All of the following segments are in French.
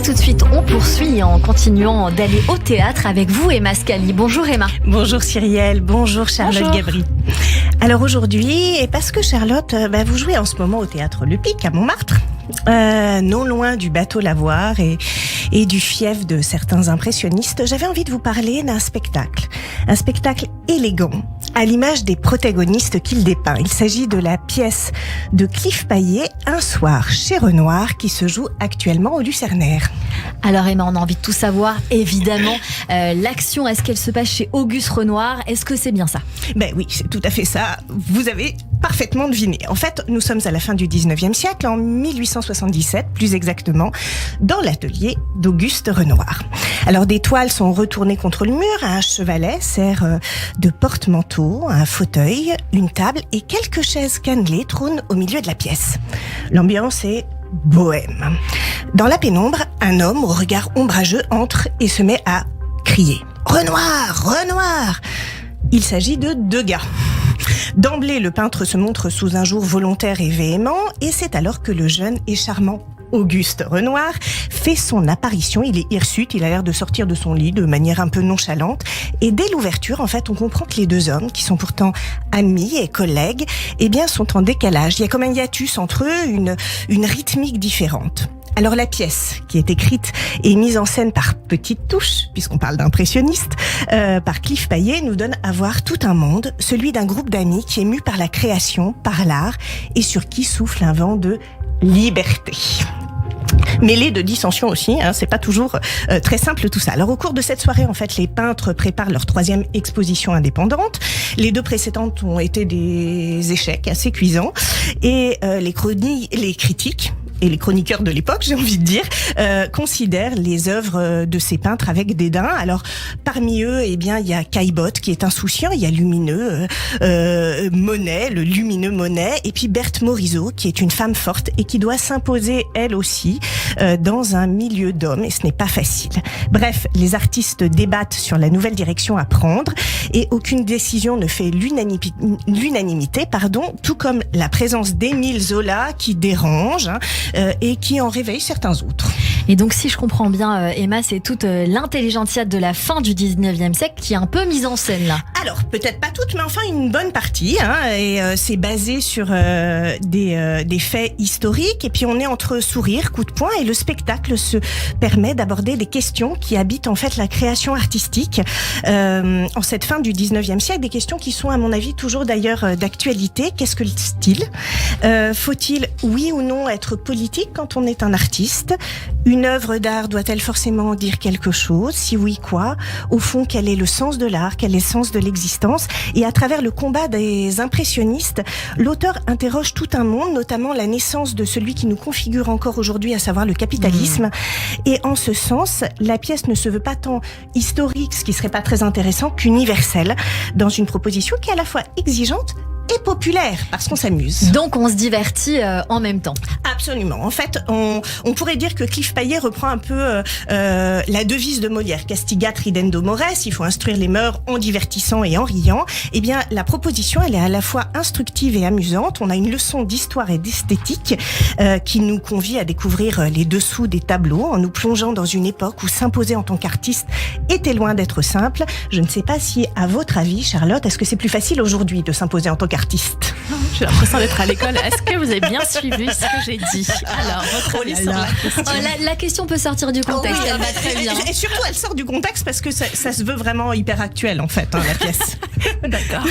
tout de suite, on poursuit en continuant d'aller au théâtre avec vous, Emma Scali. Bonjour Emma. Bonjour Cyrielle, bonjour Charlotte Bonjour. Gabri. Alors aujourd'hui, et parce que Charlotte, vous jouez en ce moment au théâtre Le Pic à Montmartre, non loin du bateau Lavoir et du fief de certains impressionnistes, j'avais envie de vous parler d'un spectacle. Un spectacle élégant, à l'image des protagonistes qu'il dépeint. Il s'agit de la pièce de Cliff Paillet, Un soir chez Renoir, qui se joue actuellement au Lucernaire. Alors Emma, on a envie de tout savoir, évidemment. L'action, est-ce qu'elle se passe chez Auguste Renoir? Est-ce que c'est bien ça? Ben oui, c'est tout à fait ça. Vous avez parfaitement deviné. En fait, nous sommes à la fin du 19e siècle, en 1877 plus exactement, dans l'atelier d'Auguste Renoir. Alors des toiles sont retournées contre le mur, un chevalet sert de porte-manteau, un fauteuil, une table et quelques chaises cannelées trônent au milieu de la pièce. L'ambiance est bohème. Dans la pénombre, un homme au regard ombrageux entre et se met à crier « Renoir, Renoir !» Il s'agit de deux gars. D'emblée, le peintre se montre sous un jour volontaire et véhément, et c'est alors que le jeune et charmant Auguste Renoir fait son apparition. Il est hirsute, il a l'air de sortir de son lit de manière un peu nonchalante. Et dès l'ouverture, en fait, on comprend que les deux hommes, qui sont pourtant amis et collègues, sont en décalage. Il y a comme un hiatus entre eux, une rythmique différente. Alors la pièce, qui est écrite et mise en scène par petites touches, puisqu'on parle d'impressionniste, par Cliff Paillet, nous donne à voir tout un monde, celui d'un groupe d'amis qui est mu par la création, par l'art, et sur qui souffle un vent de liberté. Mêlé de dissensions aussi, c'est pas toujours très simple tout ça. Alors au cours de cette soirée, en fait, les peintres préparent leur 3e exposition indépendante. Les 2 précédentes ont été des échecs assez cuisants, et les critiques et les chroniqueurs de l'époque, j'ai envie de dire, considèrent les œuvres de ces peintres avec dédain. Alors, parmi eux, il y a Caillebotte, qui est insouciant, il y a Lumineux, Monet, le lumineux Monet, et puis Berthe Morisot, qui est une femme forte et qui doit s'imposer, elle aussi, dans un milieu d'hommes, et ce n'est pas facile. Bref, les artistes débattent sur la nouvelle direction à prendre, et aucune décision ne fait l'unanimité, tout comme la présence d'Émile Zola, qui dérange, et qui en réveille certains autres. Et donc, si je comprends bien, Emma, c'est toute l'intelligentsia de la fin du 19e siècle qui est un peu mise en scène, là. Alors, peut-être pas toute, mais enfin une bonne partie, et c'est basé sur des faits historiques, et puis on est entre sourire, coup de poing, et le spectacle se permet d'aborder des questions qui habitent en fait la création artistique en cette fin du 19e siècle, des questions qui sont à mon avis toujours d'ailleurs d'actualité. Qu'est-ce que le style? Faut-il, oui ou non, être politique quand on est un artiste? Une œuvre d'art doit-elle forcément dire quelque chose? Si oui, quoi? Au fond, quel est le sens de l'art? Quel est le sens de l'existence? Et à travers le combat des impressionnistes, l'auteur interroge tout un monde, notamment la naissance de celui qui nous configure encore aujourd'hui, à savoir le capitalisme. Et en ce sens, la pièce ne se veut pas tant historique, ce qui serait pas très intéressant, qu'universelle, dans une proposition qui est à la fois exigeante et populaire, parce qu'on s'amuse. Donc on se divertit en même temps. Absolument. En fait, on pourrait dire que Cliff Paillet reprend un peu la devise de Molière, castigat ridendo mores, il faut instruire les mœurs en divertissant et en riant. Eh bien, la proposition, elle est à la fois instructive et amusante. On a une leçon d'histoire et d'esthétique qui nous convie à découvrir les dessous des tableaux en nous plongeant dans une époque où s'imposer en tant qu'artiste était loin d'être simple. Je ne sais pas si, à votre avis, Charlotte, est-ce que c'est plus facile aujourd'hui de s'imposer en tant qu'artiste? J'ai l'impression d'être à l'école. Est-ce que vous avez bien suivi ce que j'ai dit? Alors, votre avis sur la question? La question peut sortir du contexte, elle va très bien. Et surtout, elle sort du contexte parce que ça se veut vraiment hyper actuel, en fait, la pièce. D'accord.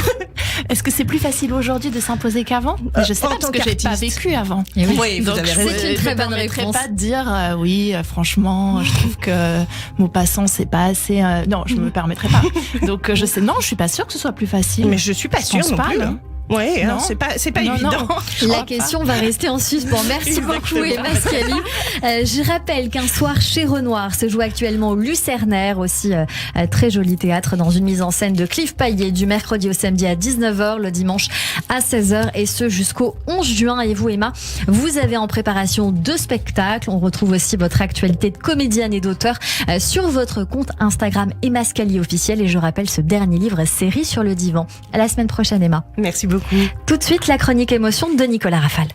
Est-ce que c'est plus facile aujourd'hui de s'imposer qu'avant? Je sais pas, parce que j'ai pas vécu avant. Et Oui, vous avez raison. C'est une très bonne Je ne réponse. pas de dire franchement, je trouve que Maupassant, c'est pas assez. Non, je me permettrai pas. Donc, je sais, non, je suis pas sûre que ce soit plus facile. Mais je suis pas sûre pense non pas, plus. non. Oui, Non. c'est pas Non, évident. non. La question va rester en suspens. Merci beaucoup, Emma Scali. Je rappelle qu'un soir chez Renoir se joue actuellement au Lucernaire, aussi très joli théâtre, dans une mise en scène de Cliff Paillet, du mercredi au samedi à 19h, le dimanche à 16h, et ce jusqu'au 11 juin. Et vous, Emma, vous avez en préparation 2 spectacles. On retrouve aussi votre actualité de comédienne et d'auteur sur votre compte Instagram Emma Scali officiel. Et je rappelle ce dernier livre, Série sur le divan. À la semaine prochaine, Emma. Merci beaucoup. Tout de suite, la chronique émotion de Nicolas Rafal.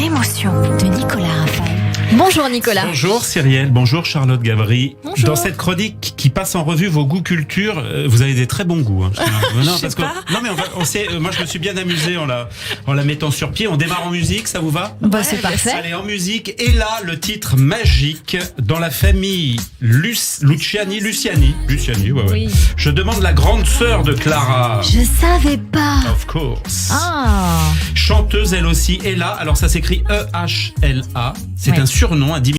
L'émotion de Nicolas Bonjour Nicolas. Bonjour Cyrielle, bonjour Charlotte Gavry. Bonjour. Dans cette chronique qui passe en revue vos goûts culture, vous avez des très bons goûts. Hein. Non, parce que, non mais moi je me suis bien amusé en la mettant sur pied. On démarre en musique, ça vous va? C'est parfait. Allez, en musique. Et là, le titre magique dans la famille Luciani. Ouais. Je demande la grande sœur de Clara. Je savais pas. Of course. Ah. Chanteuse elle aussi. Ella. Alors ça s'écrit E-H-L-A. C'est Ouais. un surnom, un